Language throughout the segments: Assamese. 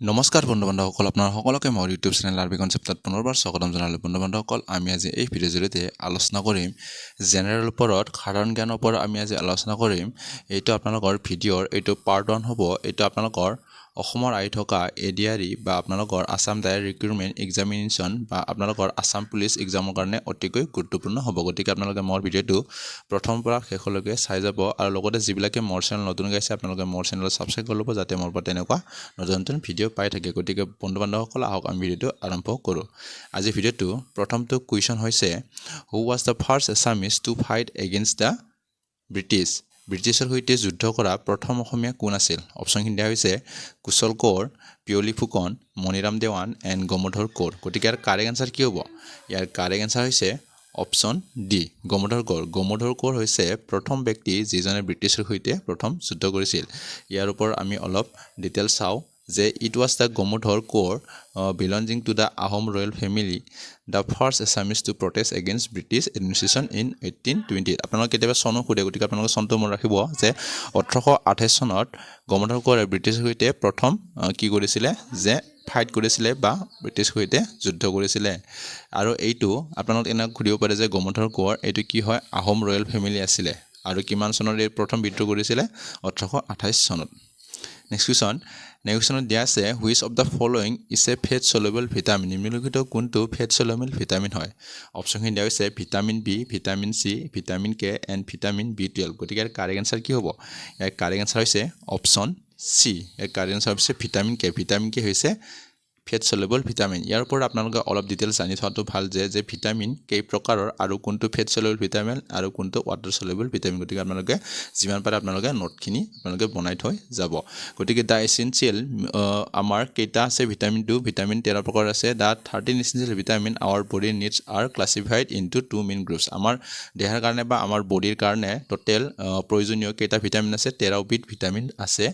নমস্কাৰ বন্ধু-বান্ধৱসকল, আপোনাৰ সকলোকে মোৰ ইউটিউব চেনেল আৰবি কনচেপ্টত পুনৰবাৰ স্বাগতম জনালোঁ। বন্ধু-বান্ধৱসকল, আমি আজি এই ভিডিঅ'ৰ জৰিয়তে আলোচনা কৰিম জেনেৰেল ওপৰত, সাধাৰণ জ্ঞানৰ ওপৰত আমি আজি আলোচনা কৰিম। এইটো আপোনালোকৰ ভিডিঅ'ৰ এইটো পাৰ্ট 1 হ'ব। এইটো আপোনালোকৰ অসমৰ আহি থকা এডিআৰই বা আপোনালোকৰ আসাম ডাইৰেক্ট ৰিক্ৰুটমেণ্ট এক্সামিনেশ্যন বা আপোনালোকৰ আসাম পুলিচ এক্সামৰ কাৰণে অতিকৈ গুৰুত্বপূৰ্ণ হ'ব। গতিকে আপোনালোকে মোৰ ভিডিঅ'টো প্ৰথমৰ পৰা শেষলৈকে চাই যাব আৰু লগতে যিবিলাকে মোৰ চেনেল নতুনকৈ আছে আপোনালোকে মোৰ চেনেল ছাবস্ক্ৰাইব কৰি ল'ব, যাতে মোৰ পৰা তেনেকুৱা নতুন নতুন ভিডিঅ' পাই থাকে। গতিকে বন্ধু-বান্ধৱসকল, আহক আমি ভিডিঅ'টো আৰম্ভ কৰোঁ। আজি ভিডিঅ'টো প্ৰথমটো কুৱেশ্যন হৈছে, who was the first Assamese to fight against the British? ব্ৰিটিছৰ সৈতে যুদ্ধ কৰা প্ৰথম অসমীয়া কোন আছিল? অপশ্যনখিনি দিয়া হৈছে কুশল কোঁৱৰ, পিয়লি ফুকন, মণিৰাম দেৱান এণ্ড গমধৰ কোঁৱৰ। গতিকে ইয়াৰ কাৰেক্ট এনচাৰ কি হ'ব? ইয়াৰ কাৰেক্ট এনচাৰ হৈছে অপশ্যন ডি, গমধৰ কোঁৱৰ। গমধৰ কোঁৱৰ হৈছে প্ৰথম ব্যক্তি যিজনে ব্ৰিটিছৰ সৈতে প্ৰথম যুদ্ধ কৰিছিল। ইয়াৰ ওপৰত আমি অলপ ডিটেইলছ চাওঁ যে it was the Gomdhar Konwar belonging to the Ahom royal family the first Assamese to protest against British administration in 1820। আপোনালোকে কেতিয়াবা চনো সোধে, গতিকে আপোনালোকে চনটো মনত ৰাখিব যে 1828 চনত গমধৰ কোঁৱৰে ব্ৰিটিছৰ সৈতে প্ৰথম কি কৰিছিলে, যে ফাইট কৰিছিলে বা ব্ৰিটিছৰ সৈতে যুদ্ধ কৰিছিলে। আৰু এইটো আপোনালোকে এনেকৈ সুধিব পাৰে যে গমধৰ কোঁৱৰ এইটো কি হয়, আহোম ৰয়েল ফেমিলি আছিলে। আৰু কিমান চনত এই প্ৰথম বিদ্ৰোহ কৰিছিলে? 1828 চনত। নেক্সট কুৱেশ্যনত দিয়া আছে, which of the following is a fat soluble vitamin? নিম্নলিখিত কোনটো ফেট চলুবল ভিটামিন হয়? অপশ্যনখিনি দিয়া হৈছে vitamin B, vitamin C, vitamin K and vitamin B12। গতিকে ইয়াৰ কাৰেক্ট এনচাৰ কি হ'ব? ইয়াৰ কাৰেক্ট এনচাৰ হৈছে অপশ্যন চি। ইয়াৰ কাৰেক্ট এনচাৰ হৈছে ভিটামিন কে। ভিটামিন কে হৈছে ফেট চলুবল ভিটামিন। ইয়াৰ ওপৰত আপোনালোকে অলপ ডিটেইলছ জানি থোৱাটো ভাল যে ভিটামিন কেই প্ৰকাৰৰ আৰু কোনটো ফেট চলুবল ভিটামিন আৰু কোনটো ৱাটাৰ চলুবল ভিটামিন। গতিকে আপোনালোকে যিমান পাৰে আপোনালোকে নোটখিনি আপোনালোকে বনাই থৈ যাব। গতিকে দ্য এচেঞ্চিয়েল আমাৰ কেইটা আছে ভিটামিনটো? ভিটামিন 13 প্ৰকাৰ আছে। The 13 essential vitamin our body needs are classified into 2 main groups. আমাৰ দেহাৰ কাৰণে বা আমাৰ বডিৰ কাৰণে টোটেল প্ৰয়োজনীয় কেইটা ভিটামিন আছে? 13 বিধ ভিটামিন আছে।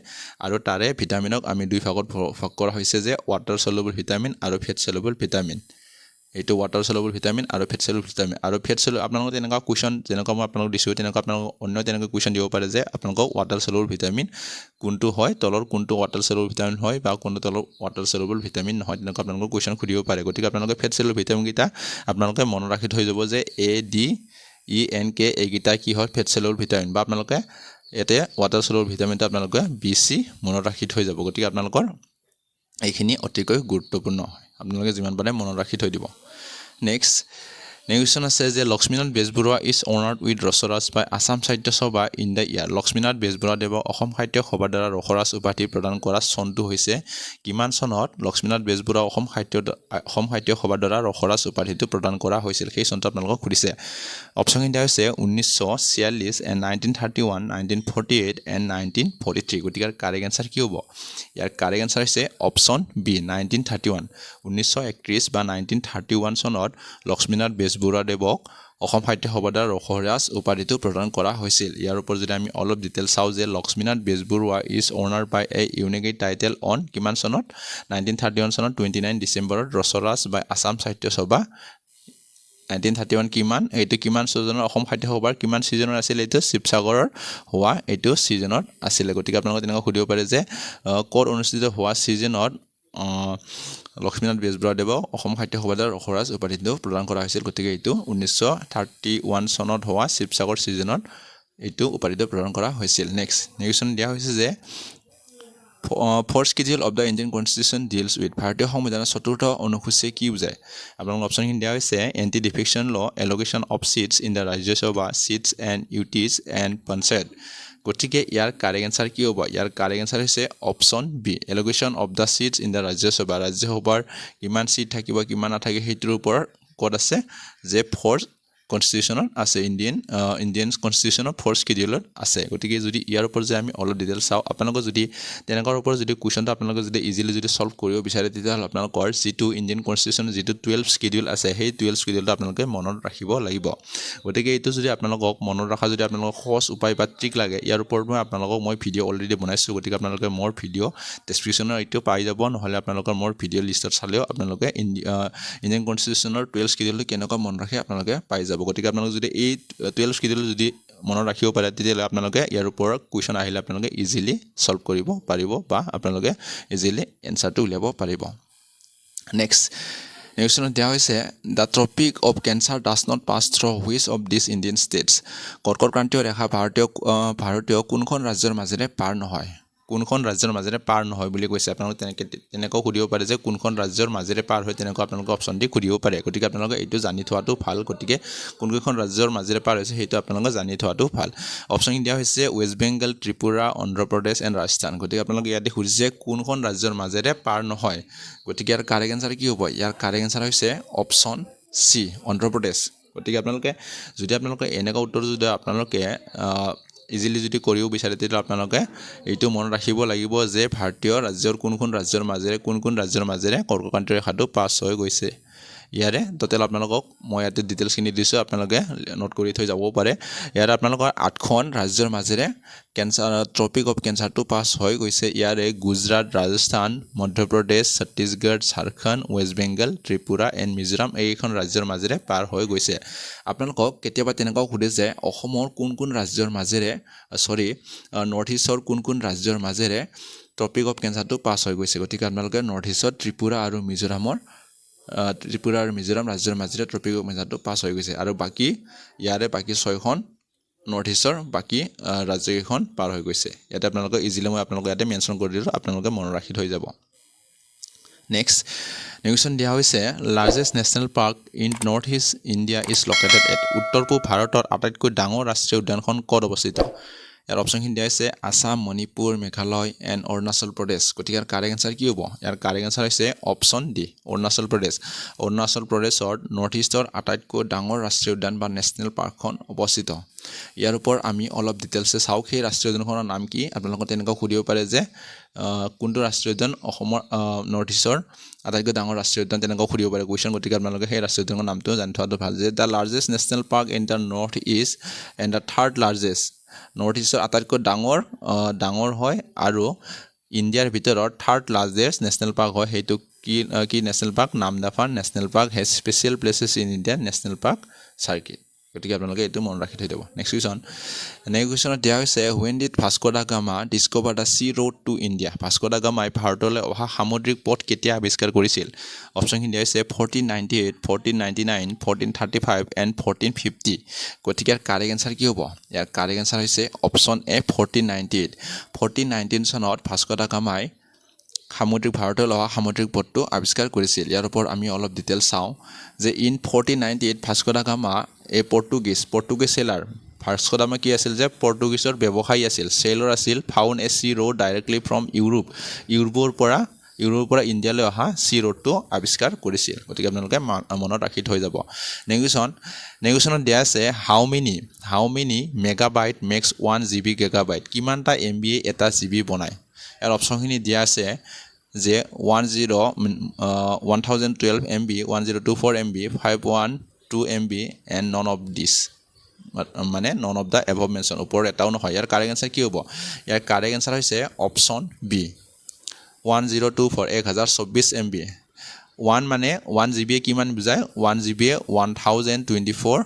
আৰু তাৰে ভিটামিনক আমি দুই ভাগত ভাগ কৰা হৈছে, যে ৱাটাৰ চলুবল ভিটামিন আৰু ফেট চলুবল ভিটামিন। এইটো ৱাটাৰ চলুবল ভিটামিন আৰু ফেট চলুবল ভিটামিন। আৰু ফেট চলুবল আপোনালোকে তেনেকুৱা কুৱেশ্যন যেনেকুৱা মই আপোনালোকক দিছোঁ, তেনেকুৱা আপোনালোকক অন্য তেনেকুৱা কুৱেশ্যন দিব পাৰে যে আপোনালোকক ৱাটাৰ চলুবল ভিটামিন কোনটো হয়, তলৰ কোনটো ৱাটাৰ চলুবল ভিটামিন হয় বা কোনটো তলৰ ৱাটাৰ চলুবল ভিটামিন নহয়, তেনেকুৱা আপোনালোকক কুৱেশ্যন সুধিব পাৰে। গতিকে আপোনালোকে ফেট চলুবল ভিটামিনকেইটা আপোনালোকে মনত ৰাখি থৈ যাব যে ADENK এইকেইটা কি হয়, ফেট চলুবল ভিটামিন। বা আপোনালোকে ইয়াতে ৱাটাৰ চলুবল ভিটামিনটো আপোনালোকে BC মনত ৰাখি থৈ যাব। গতিকে আপোনালোকৰ এইখিনি অতিকৈ গুৰুত্বপূৰ্ণ হয়, আপোনালোকে যিমান পাৰে মনত ৰাখি থৈ দিব। নেক্সট কুৱেশ্যন আছে যে Lakshminath Bezbaroa is honoured with Rasaraj by Assam Sahitya Sabha in the year. Lakshminath বেজবৰুৱাদেৱক অসম সাহিত্য সভাৰ দ্বাৰা ৰসৰাজ উপাধি প্ৰদান কৰা চনটো হৈছে কিমান চনত? লক্ষ্মীনাথ বেজবৰুৱা অসম সাহিত্য সভাৰ দ্বাৰা ৰসৰাজ উপাধিটো প্ৰদান কৰা হৈছিল, সেই চনটো আপোনালোকক সুধিছে। অপশ্যনখিনি দিয়া হৈছে 1946 এণ্ড 1931, 1948 এণ্ড 1943। গতিকে ইয়াৰ কাৰেক্ট এনচাৰ কি হ'ব? ইয়াৰ কাৰেক্ট এনচাৰ হৈছে অপশ্যন বি, 1931। 1931 বা 1931 চনত লক্ষ্মীনাথ বেজবৰুৱাদেৱক অসম সাহিত্য সভাৰ দ্বাৰা ৰসৰাজ উপাধিটো প্ৰদান কৰা হৈছিল। ইয়াৰ ওপৰত যদি আমি অলপ ডিটেইল চাওঁ যে Lakshminath Bezbaroa is honoured by a unique title on কিমান চনত? 1931 চনত 29 ডিচেম্বৰত ৰসৰাজ বাই আসাম সাহিত্য সভা। 1931 কিমান? এইটো কিমান ছিজনৰ অসম সাহিত্য সভাৰ কিমান ছিজনৰ আছিল? এইটো শিৱসাগৰৰ হোৱা এইটো ছিজনত আছিলে। গতিকে আপোনালোকে তেনেকৈ সুধিব পাৰে যে ক'ত অনুষ্ঠিত হোৱা ছিজনত লক্ষ্মীনাথ বেজবৰুৱাদেৱক অসম সাহিত্য সভাৰ দ্বাৰা ৰসৰাজ উপাধিটো প্ৰদান কৰা হৈছিল। গতিকে এইটো 1931 চনত হোৱা শিৱসাগৰ ছিজনত এইটো উপাধিটো প্ৰদান কৰা হৈছিল। নেক্সট কুৱেশ্যন দিয়া হৈছে যে fourth schedule of the Indian constitution deals with. ভাৰতীয় সংবিধানৰ চতুৰ্থ অনুসূচীয়ে কি বুজায়? আপোনালোকৰ অপশ্যনখিনি দিয়া হৈছে anti defection law, allocation of seats in the Rajya Sabha, seats and UTs and panchayat. গতিকে ইয়াৰ কাৰেক্ট এনচাৰ কি হ'ব? ইয়াৰ কাৰেক্ট এনচাৰ হৈছে option B, allocation of the seats in the Rajya Sabha. ৰাজ্যসভাৰ কিমান ছিট থাকিব কিমান নাথাকে সেইটোৰ ওপৰত ক'ত আছে, যে ফ'ৰ্থ কনষ্টিটিউশ্যনত আছে, ইণ্ডিয়ান কনষ্টিটিউশ্যনৰ ফ'ৰ্থ স্কেডিউলত আছে। গতিকে যদি ইয়াৰ ওপৰত যে আমি অলপ ডিটেইলছ চাওঁ, আপোনালোকে যদি তেনেকুৱাৰ ওপৰত যদি কুৱেশ্যনটো আপোনালোকে যদি ইজিলি যদি ছল্ভ কৰিব বিচাৰে, তেতিয়াহ'লে আপোনালোকৰ যিটো ইণ্ডিয়ান কনষ্টিটিউশ্যনৰ যিটো 12 স্কেডিউল আছে, সেই 12 স্কেডিউলটো আপোনালোকে মনত ৰাখিব লাগিব। গতিকে এইটো যদি আপোনালোকক মনত ৰখা যদি আপোনালোকক সহজ উপায় বা ট্ৰিক লাগে, ইয়াৰ ওপৰত মই ভিডিঅ' অলৰেডি বনাইছোঁ। গতিকে আপোনালোকে মোৰ ভিডিঅ' ডেছক্ৰিপশ্যনৰ এইটো পাই যাব, নহ'লে আপোনালোকৰ মোৰ ভিডিঅ' লিষ্টত চালেও আপোনালোকে ইণ্ডিয়ান কনষ্টিটিউশ্যনৰ 12 স্কেডিউলটো কেনেকুৱা মনত ৰাখে আপোনালোকে পাই যাব। গতিকে আপোনালোকে যদি এই 12 স্কেডিউল যদি মনত ৰাখিব পাৰে তেতিয়াহ'লে আপোনালোকে ইয়াৰ ওপৰত কুৱেশ্যন আহিলে আপোনালোকে ইজিলি সলভ কৰিব পাৰিব বা আপোনালোকে ইজিলি এনসাৰটো উলিয়াব পাৰিব নেক্সট নেক্সটত দিয়া হৈছে the tropic of cancer does not pass through which of this Indian states কৰ্কটক্ৰান্তীয় ৰেখা ভাৰতীয় কোনখন ৰাজ্যৰ মাজেৰে পাৰ নহয় কোনখন ৰাজ্যৰ মাজেৰে পাৰ নহয় বুলি কৈছে আপোনালোকে তেনেকৈ সুধিব পাৰে যে কোনখন ৰাজ্যৰ মাজেৰে পাৰ হয় তেনেকৈ আপোনালোকে অপশ্যন দি সুধিব পাৰে গতিকে আপোনালোকে এইটো জানি থোৱাটো ভাল গতিকে কোনখন ৰাজ্যৰ মাজেৰে পাৰ হৈছে সেইটো আপোনালোকে জানি থোৱাটো ভাল অপশ্যন দিয়া হৈছে ৱেষ্ট বেংগল ত্ৰিপুৰা অন্ধ্ৰপ্ৰদেশ এণ্ড ৰাজস্থান গতিকে আপোনালোকে ইয়াতে সুধিছে কোনখন ৰাজ্যৰ মাজেৰে পাৰ নহয় গতিকে ইয়াৰ কাৰেক্ট এনসাৰ কি হ'ব ইয়াৰ কাৰেক্ট এনসাৰ হৈছে অপশ্যন চি অন্ধ্ৰপ্ৰদেশ গতিকে আপোনালোকে যদি আপোনালোকে এনেকুৱা উত্তৰ যদি আপোনালোকে ইজিলি যদি কৰিব বিচাৰে তেতিয়া আপোনালোকে এইটো মনত ৰাখিব লাগিব যে ভাৰতীয় ৰাজ্যৰ কোনখন ৰাজ্যৰ মাজেৰে কৰ্কটক্ৰান্তীয় ৰেখাটো পাছ হৈ গৈছে ইয়াৰে টোটেল আপোনালোকক মই ইয়াতে ডিটেইলছখিনি দিছোঁ আপোনালোকে নোট কৰি থৈ যাব পাৰে ইয়াৰে আপোনালোকৰ 8খন ৰাজ্যৰ মাজেৰে কেঞ্চাৰ ট্ৰপিক অফ কেঞ্চাৰটো পাছ হৈ গৈছে ইয়াৰে গুজৰাট ৰাজস্থান মধ্যপ্ৰদেশ ছত্তীশগড় ঝাৰখণ্ড ৱেষ্ট বেংগল ত্ৰিপুৰা এণ্ড মিজোৰাম এইখন ৰাজ্যৰ মাজেৰে পাৰ হৈ গৈছে আপোনালোকক কেতিয়াবা তেনেকুৱাও সুধে যে অসমৰ কোন ৰাজ্যৰ মাজেৰে নৰ্থ ইষ্টৰ কোন ৰাজ্যৰ মাজেৰে ট্ৰপিক অফ কেঞ্চাৰটো পাছ হৈ গৈছে গতিকে আপোনালোকে নৰ্থ ইষ্টত ত্ৰিপুৰা আৰু মিজোৰাম ৰাজ্যৰ মাজেৰে ট্ৰপিক অফ কেঞ্চাৰটো পাছ হৈ গৈছে আৰু বাকী 6খন নৰ্থ ইষ্টৰ বাকী ৰাজ্যকেইখন পাৰ হৈ গৈছে ইয়াতে আপোনালোকে ইজিলি মই আপোনালোকে ইয়াতে মেনশ্যন কৰি দিলোঁ আপোনালোকে মনত ৰাখি থৈ যাব নেক্সট নিউশ্যন দিয়া হৈছে largest national park in north east India is located at উত্তৰ পূব ভাৰতৰ আটাইতকৈ ডাঙৰ ৰাষ্ট্ৰীয় উদ্যানখন ক'ত অৱস্থিত ইয়াৰ অপশ্যনখিনি দিয়া হৈছে আসাম মণিপুৰ মেঘালয় এণ্ড অৰুণাচল প্ৰদেশ গতিকে ইয়াৰ কাৰেক্ট এনসাৰ কি হ'ব ইয়াৰ কাৰেক্ট এনসাৰ হৈছে অপশ্যন ডি অৰুণাচল প্ৰদেশত নৰ্থ ইষ্টৰ আটাইতকৈ ডাঙৰ ৰাষ্ট্ৰীয় উদ্যান বা নেশ্যনেল পাৰ্কখন অৱস্থিত ইয়াৰ ওপৰত আমি অলপ ডিটেইলছে চাওক সেই ৰাষ্ট্ৰীয় উদ্যানখনৰ নাম কি আপোনালোকে তেনেকৈ সুধিব পাৰে যে কোনটো ৰাষ্ট্ৰীয় উদ্যান অসমৰ নৰ্থ ইষ্টৰ আটাইতকৈ ডাঙৰ ৰাষ্ট্ৰীয় উদ্যান তেনেকৈ সুধিব পাৰে কুৱেশ্যন গতিকে আপোনালোকে সেই ৰাষ্ট্ৰীয় উদ্যানৰ নামটো জানি থোৱাটো ভাল যে the largest national park in the north east and the third largest north ইষ্টৰ আটাইতকৈ ডাঙৰ হয় আৰু ইণ্ডিয়াৰ ভিতৰত থাৰ্ড লাৰ্জেষ্ট নেশ্যনেল পাৰ্ক হয় সেইটো কি national park Namdapha national park has special places in India national park circuit গতিকে আপোনালোকে এইটো মনত ৰাখি থৈ দিব নেক্সট কুৱেশ্যনত দিয়া হৈছে when did Vasco da Gama discover the sea route to India Vasco da গামাই ভাৰতলৈ অহা সামুদ্ৰিক পথ কেতিয়া আৱিষ্কাৰ কৰিছিল অপশ্যনখিনি দিয়া হৈছে 1498 1499 1435 এণ্ড 1450 গতিকে ইয়াৰ কাৰেক্ট এনসাৰ কি হ'ব ইয়াৰ কাৰেক্ট এনসাৰ হৈছে অপশ্যন এ 1498 চনত ভাস্কো দা গামাই ভাৰতলৈ অহা সামুদ্ৰিক পথটো আৱিষ্কাৰ কৰিছিল ইয়াৰ ওপৰত আমি অলপ ডিটেইলছ চাওঁ যে in 1498 Vasco da Gama a Portuguese sailor Vasco da Gama কি আছিল যে পৰ্তুগীজৰ ব্যৱসায়ী আছিল সেলৰ আছিল found a sea route directly from ইউৰোপৰ পৰা ইণ্ডিয়ালৈ অহা চি ৰোডটো আৱিষ্কাৰ কৰিছিল গতিকে আপোনালোকে মনত ৰাখি থৈ যাব নেগোশ্যনত দিয়া আছে how many megabyte makes 1 GB gigabyte কিমানটা MB এটা GB বনায় ইয়াৰ অপশ্যনখিনি দিয়া আছে যে 1012 MB 1024 MB 512 MB and none of this মানে none of the above mention ওপৰত এটাও নহয় ইয়াৰ কাৰেক্ট এনসাৰ কি হ'ব ইয়াৰ কাৰেক্ট এনসাৰ হৈছে অপশ্যন বি 1024 1024 MB 1 মানে 1 GB কিমান বুজায় 1 GB 1024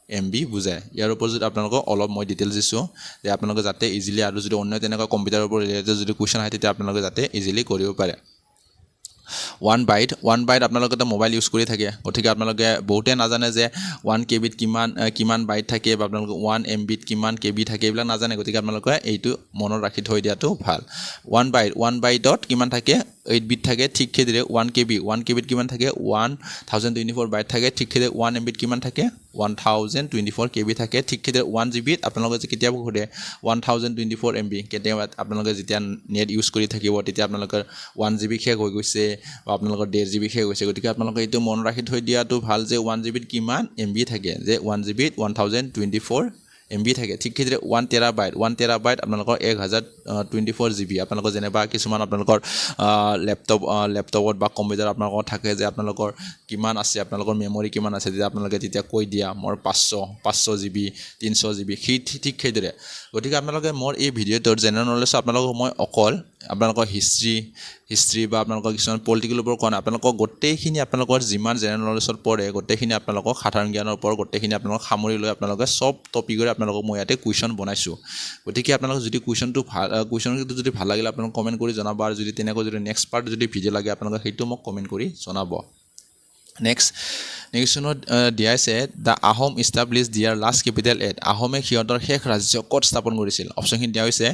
MB বুজায় ইয়াৰ ওপৰত যদি আপোনালোকক অলপ মই ডিটেইলছ দিছোঁ যে আপোনালোকে যাতে ইজিলি আৰু যদি অন্য তেনেকুৱা কম্পিউটাৰৰ ওপৰত ৰিলেটেড যদি কুৱেশ্যন আহে তেতিয়া আপোনালোকে যাতে ইজিলি কৰিব পাৰে 1 বাইট আপোনালোকে এটা মোবাইল ইউজ কৰি থাকে গতিকে আপোনালোকে বহুতে নাজানে যে 1 KB কিমান বাইট থাকে বা আপোনালোকে 1 MB কিমান KB থাকে এইবিলাক নাজানে গতিকে আপোনালোকে এইটো মনত ৰাখি থৈ দিয়াটো ভাল 1 বাইটত কিমান থাকে 8 বিট থাকে ঠিক সেইদৰে 1 KB কিমান থাকে 1024 বাইট থাকে ঠিক সেইদৰে 1 MB কিমান থাকে 1024 KB থাকে ঠিক সেইদৰে 1 GB আপোনালোকে যে কেতিয়াবা সোধে 1024 MB কেতিয়াবা আপোনালোকে যেতিয়া নেট ইউজ কৰি থাকিব তেতিয়া আপোনালোকৰ 1 GB শেষ হৈ গৈছে বা আপোনালোকৰ 1.5 GB শেষ হৈছে গতিকে আপোনালোকে এইটো মনত ৰাখি থৈ দিয়াটো ভাল যে 1 GB কিমান MB থাকে যে 1 GB 1024 MB থাকে ঠিক সেইদৰে 1 টেৰাবাইট আপোনালোকৰ 24 GB আপোনালোকৰ যেনেবা কিছুমান আপোনালোকৰ লেপটপত বা কম্পিউটাৰ আপোনালোকৰ থাকে যে আপোনালোকৰ কিমান আছে আপোনালোকৰ মেমৰি কিমান আছে যে আপোনালোকে তেতিয়া কৈ দিয়া মোৰ 500 GB 300 GB ঠিক সেইদৰে গতিকে আপোনালোকে মোৰ এই ভিডিঅ'টোৰ জেনেৰেল নলেজ আপোনালোকক মই অকল আপোনালোকৰ হিষ্ট্ৰী বা আপোনালোকৰ কিছুমান পলিটিকেলৰ ওপৰত কোৱা নাই আপোনালোকক গোটেইখিনি আপোনালোকৰ যিমান জেনেৰেল নলেজত পৰে গোটেইখিনি আপোনালোকক সাধাৰণ জ্ঞানৰ ওপৰত গোটেইখিনি আপোনালোকক সামৰি লৈ আপোনালোকে সব টপিকৰে আপোনালোকক মই ইয়াতে কুৱেশ্যন বনাইছোঁ গতিকে আপোনালোকে যদি কুৱেশ্যনটো যদি ভাল লাগিলে আপোনালোকে কমেণ্ট কৰি জনাব আৰু যদি তেনেকৈ যদি নেক্সট পাৰ্ট যদি ভিডিঅ' লাগে আপোনালোকে সেইটো মোক কমেণ্ট কৰি জনাব নেক্সট দিয়া আছে দ্য আহোম ইষ্টাব্লিছ দিয়াৰ লাষ্ট কেপিটেল এট আহোমে সিহঁতৰ শেষ ৰাজ্য ক'ত স্থাপন কৰিছিল অপশ্যনখিনি দিয়া হৈছে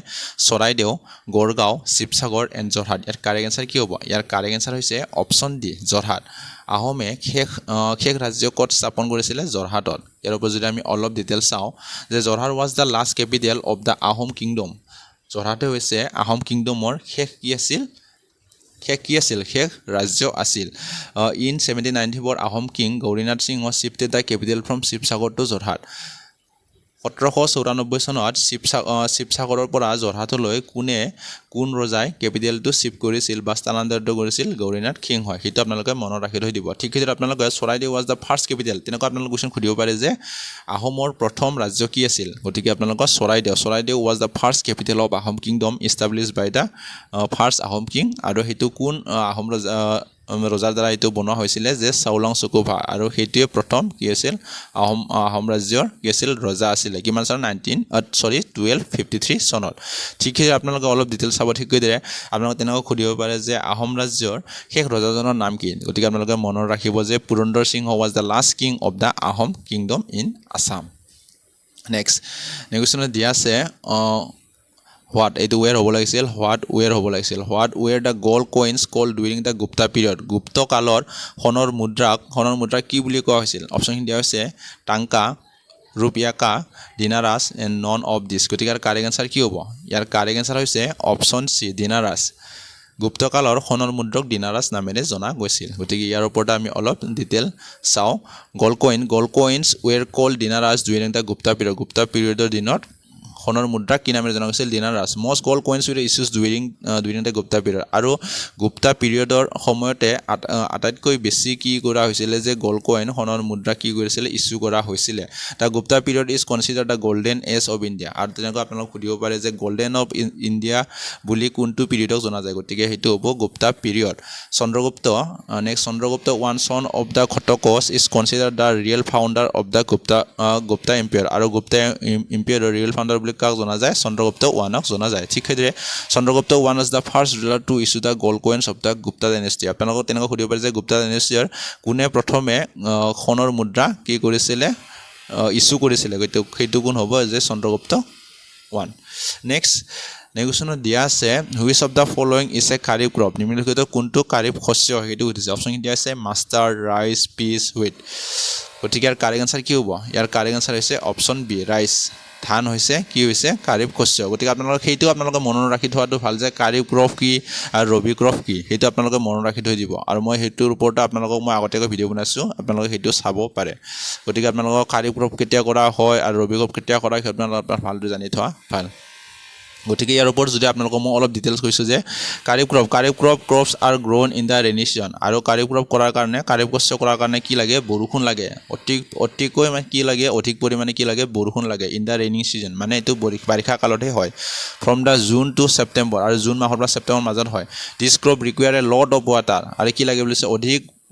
চৰাইদেউ গড়গাঁও শিৱসাগৰ এণ্ড যোৰহাট ইয়াৰ কাৰেক্ট এনচাৰ কি হ'ব ইয়াৰ কাৰেক্ট এনচাৰ হৈছে অপশ্যন ডি যোৰহাট আহোমে শেষ ৰাজ্য ক'ত স্থাপন কৰিছিলে যোৰহাটত ইয়াৰ ওপৰত যদি আমি অলপ ডিটেইলছ চাওঁ যে Jorhat was the last capital of the Ahom kingdom যোৰহাটে হৈছে আহোম কিংডমৰ শেষ ৰাজ্য আছিল in 1794 Ahom king Gaurinath Singh was shifted the capital from Sivasagar to Jorhat 1794 চনত শিৱসাগৰৰ পৰা যোৰহাটলৈ কোন ৰজাই কেপিটেলটো শিফ্ট কৰিছিল বা স্থানান্তৰিত কৰিছিল গৌৰীনাথ সিং হয় সেইটো আপোনালোকে মনত ৰাখি থৈ দিব ঠিক সেইদৰে আপোনালোকে Charaideo was the first capital তেনেকুৱা আপোনালোকে কুৱেশ্যন সুধিব পাৰে যে আহোমৰ প্ৰথম ৰাজ্য কি আছিল গতিকে আপোনালোকৰ Charaideo was the first capital of Ahom kingdom establish by the first Ahom king আৰু সেইটো কোন আহোম ৰজাৰ দ্বাৰা এইটো বনোৱা হৈছিলে যে চাওলং চুকাফা আৰু সেইটোৱে প্ৰথম কি আছিল আহোম ৰাজ্যৰ কি আছিল ৰজা আছিলে কিমান চনত 1253 চনত ঠিক সেইদৰে আপোনালোকে অলপ ডিটেইলছ চাব ঠিক কৰিলে আপোনালোকে তেনেকৈ সুধিব পাৰে যে আহোম ৰাজ্যৰ শেষ ৰজাজনৰ নাম কি গতিকে আপোনালোকে মনত ৰাখিব যে পুৰন্দৰ সিংহ was the last king of the Ahom kingdom in Assam next next দিয়া আছে হোৱাট এইটো ৱেৰ হ'ব লাগিছিল what ৱেৰ the gold coins cold ডুৰিং the Gupta period গুপ্ত কালৰ সোণৰ মুদ্ৰা কি বুলি কোৱা হৈছিল অপশ্যনখিনি দিয়া হৈছে টাংকা ৰুপিয়াকা দিনাৰাজ এণ্ড নন অফ দিছ গতিকে ইয়াৰ কাৰেক্ট এনচাৰ কি হ'ব ইয়াৰ কাৰেক্ট এনচাৰ হৈছে অপশ্যন চি দিনাৰাজ গুপ্তকালৰ সোণৰ মুদ্ৰক দিনাৰাজ নামেৰে জনা গৈছিল গতিকে ইয়াৰ ওপৰত আমি অলপ ডিটেইল চাওঁ gold coins were called dinaras during the Gupta পিৰিয়ডৰ দিনত সোণৰ মুদ্ৰা কি নামেৰে জনা গৈছিল dinaras most gold coins with issues during the Gupta period আৰু গুপ্তা পিৰিয়ডৰ সময়তে আটাইতকৈ বেছি কি কৰা হৈছিলে যে গ'ল্ড কইন সোণৰ মুদ্ৰা কি কৰিছিলে ইছ্যু কৰা হৈছিলে the Gupta period is considered the golden age of India আৰু তেনেকৈ আপোনালোক সুধিব পাৰে যে গল্ডেন অফ ইণ্ডিয়া বুলি কোনটো পিৰিয়ডক জনা যায় গতিকে সেইটো হ'ব Gupta period Chandragupta one son of the Ghatotkacha is considered the real founder of the Gupta empire আৰু গুপ্তা এম্পায়াৰৰ ৰিয়েল ফাউণ্ডাৰ বুলি কাক জনা যায় চন্দ্ৰগুপ্ত ওৱানক জনা যায় ঠিক সেইদৰে Chandragupta one is the first ruler to issue the gold coins of the Gupta dynasty আপোনালোকক তেনেকৈ সুধিব পাৰে যে গুপ্তা ডাইনেষ্টিৰ কোনে প্ৰথমে সোণৰ মুদ্ৰা কি কৰিছিলে ইছ্যু কৰিছিলে সেইটো কোন হ'ব যে চন্দ্ৰগুপ্ত ওৱান নেক্সট দিয়া আছে which of the following is A kharif crop নিম্নলিখিত কোনটো খাৰিফ শস্য সেইটো সুধিছে অপশ্যন দিয়া আছে মাষ্টাৰ্ড ৰাইচ পিচ হুইট গতিকে ইয়াৰ কাৰেক্ট এনচাৰ কি হ'ব ইয়াৰ কাৰেক্ট এনচাৰ হৈছে অপশ্যন বি ৰাইচ ধান হৈছে কি হৈছে খাৰিফ শস্য গতিকে সেইটো আপোনালোকে মনত ৰাখি থোৱাটো ভাল যে খাৰিফ ক্ৰপ কি আৰু ৰবি ক্ৰপ কি সেইটো আপোনালোকে মনত ৰাখি থৈ দিব আৰু মই সেইটোৰ ওপৰত আপোনালোকক মই আগতীয়াকৈ ভিডিঅ' বনাইছোঁ আপোনালোকে সেইটো চাব পাৰে গতিকে আপোনালোকৰ খাৰিফ ক্ৰপ কেতিয়া কৰা হয় আৰু ৰবি ক্ৰপ কেতিয়া কৰা হয় সেইটো আপোনালোকে ভালদৰে জানি থোৱা ভাল গতিকে ইয়াৰ ওপৰত যদি আপোনালোকক মই অলপ ডিটেইলছ কৈছোঁ যে kharif crops are grown in the rainy season আৰু খাৰিফ ক্ৰপ কৰাৰ কাৰণে খাৰিফ শস্য কৰাৰ কাৰণে কি লাগে বৰষুণ লাগে অতিকৈ মানে কি লাগে অধিক পৰিমাণে কি লাগে বৰষুণ লাগে ইন দ্য ৰেইনি ছিজন মানে এইটো বাৰিষা কালতহে হয় from the June to September আৰু জুন মাহৰ পৰা ছেপ্টেম্বৰ মাজত হয় this crop require a lot of water আৰু কি লাগে বুলিছে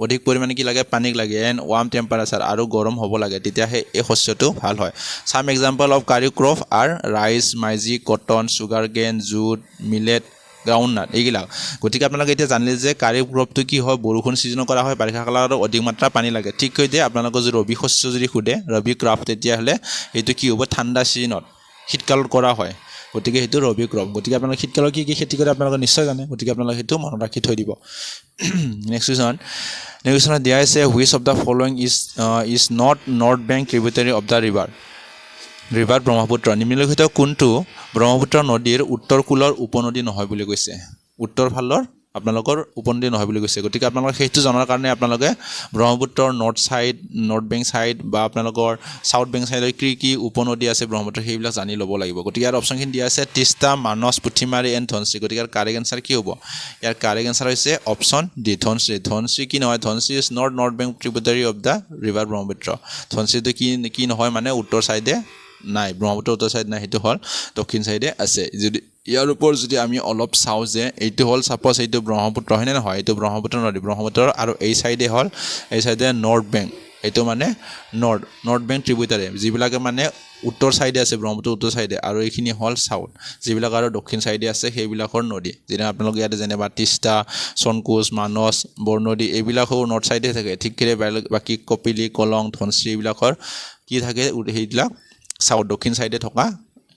অধিক পৰিমাণে কি লাগে পানীক লাগে এণ্ড ৱাৰ্ম টেম্পাৰেচাৰ আৰু গৰম হ'ব লাগে তেতিয়াহে এই শস্যটো ভাল হয় some example of kharif crop are rice maize cotton sugar cane jute millet groundnut এইবিলাক গতিকে আপোনালোকে এতিয়া জানিলে যে খাৰিফ ক্ৰপটো কি হয় বৰষুণ ছিজনত কৰা হয় বাৰিষা কালত অধিক মাত্ৰা পানী লাগে ঠিক কৈ দিয়ে আপোনালোকৰ যদি ৰবি শস্য যদি সোধে ৰবি ক্ৰপ তেতিয়াহ'লে এইটো কি হ'ব ঠাণ্ডা ছিজনত শীতকালত কৰা হয় গতিকে সেইটো ৰবি ক্ৰপ গতিকে আপোনালোকে শীতকালত কি খেতি কৰে আপোনালোকে নিশ্চয় জানে গতিকে আপোনালোকে সেইটো মনত ৰাখি থৈ দিব নেক্সট কুৱেশ্যন দিয়া আছে which of the following is not north bank tributary of the river Brahmaputra নিম্নলিখিত কোনটো ব্ৰহ্মপুত্ৰ নদীৰ উত্তৰ কূলৰ উপনদী নহয় বুলি কৈছে উত্তৰ ফালৰ আপোনালোকৰ উপনদী নহয় বুলি কৈছে গতিকে আপোনালোকে সেইটো জনাৰ কাৰণে আপোনালোকে ব্ৰহ্মপুত্ৰৰ north side north bank side বা আপোনালোকৰ সাউথ বেংক সাইডৰ কি উপনদী আছে ব্ৰহ্মপুত্ৰৰ সেইবিলাক জানি ল'ব লাগিব গতিকে ইয়াৰ অপশ্যনখিনি দিয়া আছে তিষ্টা মানস পুঠিমাৰী এণ্ড ধনশ্ৰী গতিকে ইয়াৰ কাৰেক্ট এনসাৰ কি হ'ব ইয়াৰ কাৰেক্ট এনসাৰ হৈছে অপশ্যন ডি ধনশ্ৰী কি নহয় Dhansiri is north bank tributary of the river Brahmaputra ধনশ্ৰীটো কি নহয় মানে উত্তৰ সাইডে নাই ব্ৰহ্মপুত্ৰ উত্তৰ সাইড নাই সেইটো হ'ল দক্ষিণ সাইডে আছে যদি ইয়াৰ ওপৰত যদি আমি অলপ চাওঁ যে এইটো হ'ল সাপোজ এইটো ব্ৰহ্মপুত্ৰ হয়নে নহয় এইটো ব্ৰহ্মপুত্ৰ নদী ব্ৰহ্মপুত্ৰৰ আৰু এই সাইডে হ'ল এই সাইডে নৰ্থ বেংক এইটো মানে নৰ্থ বেংক ট্ৰিবিউটাৰী যিবিলাকে মানে উত্তৰ সাইডে আছে ব্ৰহ্মপুত্ৰ উত্তৰ সাইডে আৰু এইখিনি হ'ল সাউথ যিবিলাক আৰু দক্ষিণ সাইডে আছে সেইবিলাকৰ নদী যেনে আপোনালোকে ইয়াতে যেনেবা তিষ্টা সোণকোষ মানস বৰনদী এইবিলাকো নৰ্থ সাইডে থাকে ঠিক কৰে বাকী কপিলী কলং ধনশ্ৰী এইবিলাকৰ কি থাকে সেইবিলাক সাউথ দক্ষিণ সাইডে থকা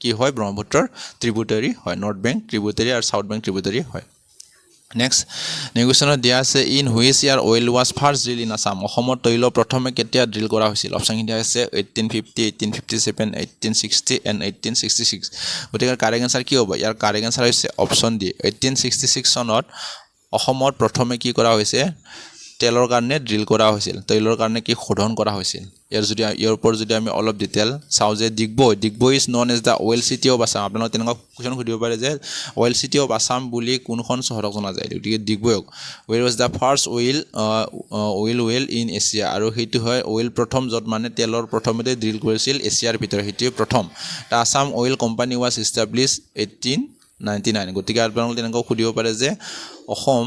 কি হয় ব্ৰহ্মপুত্ৰৰ ট্ৰিবিউটাৰী হয় নৰ্থ বেংক ট্ৰিবিউটাৰী আৰু সাউথ বেংক ট্ৰিবিউটাৰী হয় নেক্সট নিউকুৱেশ্যনত দিয়া আছে in which year oil was first drill in Assam অসমৰ তৈল প্ৰথমে কেতিয়া ড্ৰিল কৰা হৈছিল অপশ্যনখিনি দিয়া আছে 1850 1857 1860 এণ্ড 1866 গতিকে কাৰেক্ট এনসাৰ কি হ'ব ইয়াৰ কাৰেক্ট এনসাৰ হৈছে অপশ্যন ডি 1866 চনত অসমত প্ৰথমে কি কৰা হৈছে তেলৰ কাৰণে ড্ৰিল কৰা হৈছিল তৈলৰ কাৰণে কি শোধন কৰা হৈছিল ইয়াৰ ওপৰত যদি আমি অলপ ডিটেইল চাওঁ যে Digboi is known as the oil city of Assam আপোনালোকে তেনেকুৱা কুৱেশ্যন সুধিব পাৰে যে অইল চিটি অফ আছাম বুলি কোনখন চহৰক জনা যায় গতিকে ডিগবৈক where was the first oil well in Asia আৰু সেইটো হয় অইল প্ৰথম য'ত মানে তেলৰ প্ৰথমতে ড্ৰিল কৰিছিল এছিয়াৰ ভিতৰত সেইটোৱে প্ৰথম the Assam oil company was establish 1899 গতিকে আপোনালোকে তেনেকুৱা সুধিব পাৰে যে অসম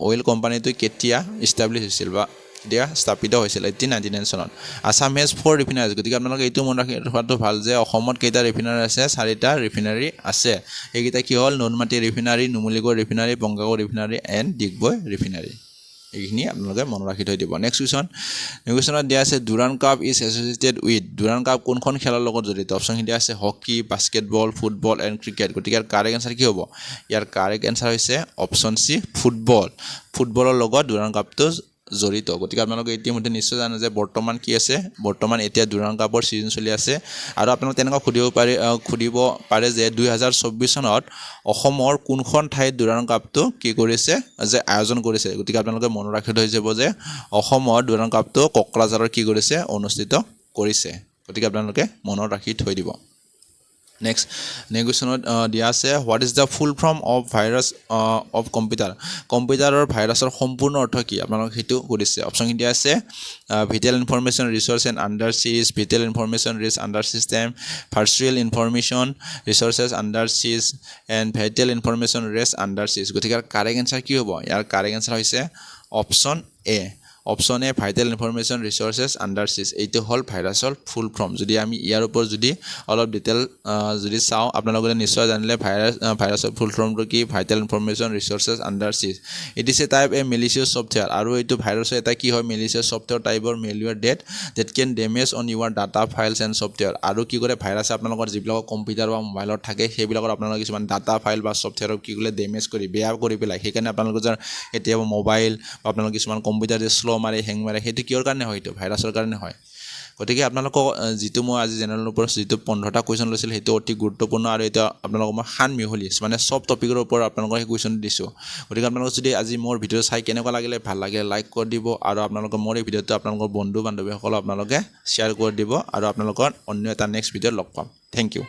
অইল কোম্পানীটো কেতিয়া ইষ্টাব্লিছ হৈছিল বা দিয়া স্থাপিত হৈছিল 1899 চনত আছাম হেজ 4 ৰিফাইনাৰীজ গতিকে আপোনালোকে এইটো মনত ৰাখি থোৱাটো ভাল যে অসমত কেইটা ৰিফাইনাৰী আছে 4টা ৰিফাইনাৰী আছে এইকেইটা কি হ'ল Noonmati refinery Numaligarh refinery Bongaigaon refinery and Digboi refinery এইখিনি আপোনালোকে মনত ৰাখি থৈ দিব নেক্সট কুৱেশ্যনত দিয়া আছে Durand cup is associated with Durand cup কোনখন খেলৰ লগত জড়িত অপশ্যনখিনি দিয়া আছে hockey basketball football and cricket গতিকে ইয়াৰ কাৰেক্ট এনসাৰ কি হ'ব ইয়াৰ কাৰেক্ট এনসাৰ হৈছে অপশ্যন চি ফুটবলৰ লগত ডুৰাণ্ড কাপটো জড়িত গতিকে আপোনালোকে ইতিমধ্যে নিশ্চয় জানে যে বৰ্তমান কি আছে বৰ্তমান এতিয়া ডুৰাণ্ড কাপৰ ছিজন চলি আছে আৰু আপোনালোকে তেনেকুৱা সুধিব পাৰে যে 2024 চনত অসমৰ কোনখন ঠাইত ডুৰাণ্ড কাপটো কি কৰিছে যে আয়োজন কৰিছে গতিকে আপোনালোকে মনত ৰাখি থৈ যাব যে অসমৰ ডুৰাণ্ড কাপটো কোকৰাঝাৰত কি কৰিছে অনুষ্ঠিত কৰিছে গতিকে আপোনালোকে মনত ৰাখি থৈ দিব নেক্সট নেগোচিয়েশ্যনত দিয়া আছে what is the full form of virus of কম্পিউটাৰৰ ভাইৰাছৰ সম্পূৰ্ণ অৰ্থ কি আপোনালোকে সেইটো সুধিছে অপশ্যনখিনি দিয়া আছে vital information resource and under siege vital information rich under system virtual information resources under siege and vital information race under siege গতিকে কাৰেক্ট এনসাৰ কি হ'ব ইয়াৰ কাৰেক্ট এনসাৰ হৈছে option A option A vital information resources under siege এইটো হ'ল ভাইৰাছৰ ফুল ফৰ্ম যদি আমি ইয়াৰ ওপৰত যদি অলপ ডিটেইল যদি চাওঁ আপোনালোকে নিশ্চয় জানিলে ভাইৰাছৰ ফুল ফৰ্মটো কি vital information resources under siege it is a type a malicious software আৰু এইটো ভাইৰাছৰ এটা কি হয় মেলিচিয়াছ ছফ্টৱেৰ টাইপৰ malware that can damage on your data files and software আৰু কি কৰে ভাইৰাছে আপোনালোকৰ যিবিলাক কম্পিউটাৰ বা মোবাইলত থাকে সেইবিলাকত আপোনালোকে কিছুমান ডাটা ফাইল বা ছফ্টৱেৰক কি কৰিলে ডেমেজ কৰি বেয়া কৰি পেলাই সেইকাৰণে আপোনালোকৰ এতিয়া মোবাইল বা আপোনালোকৰ কিছুমান কম্পিউটাৰ শ্ল' মাৰে হেং মাৰে সেইটো কিহৰ কাৰণে হয় এইটো ভাইৰাছৰ কাৰণে হয় গতিকে আপোনালোকক যিটো মই আজি জেনেৰেলৰ ওপৰত যিটো 15টা কুৱেশ্যন লৈছিল সেইটো অতি গুৰুত্বপূৰ্ণ আৰু এটা আপোনালোকক মই মিহলি মানে চব টপিকৰ ওপৰত আপোনালোকক সেই কুৱেশ্যন দিছোঁ গতিকে আপোনালোকক যদি আজি মোৰ ভিডিঅ' চাই কেনেকুৱা লাগিলে ভাল লাগে লাইক কৰি দিব আৰু আপোনালোকৰ মোৰ এই ভিডিঅ'টো আপোনালোকৰ বন্ধু বান্ধৱীসকলক আপোনালোকে শ্বেয়াৰ কৰি দিব আৰু আপোনালোকৰ অন্য এটা নেক্সট ভিডিঅ'ত লগ পাম থেংক ইউ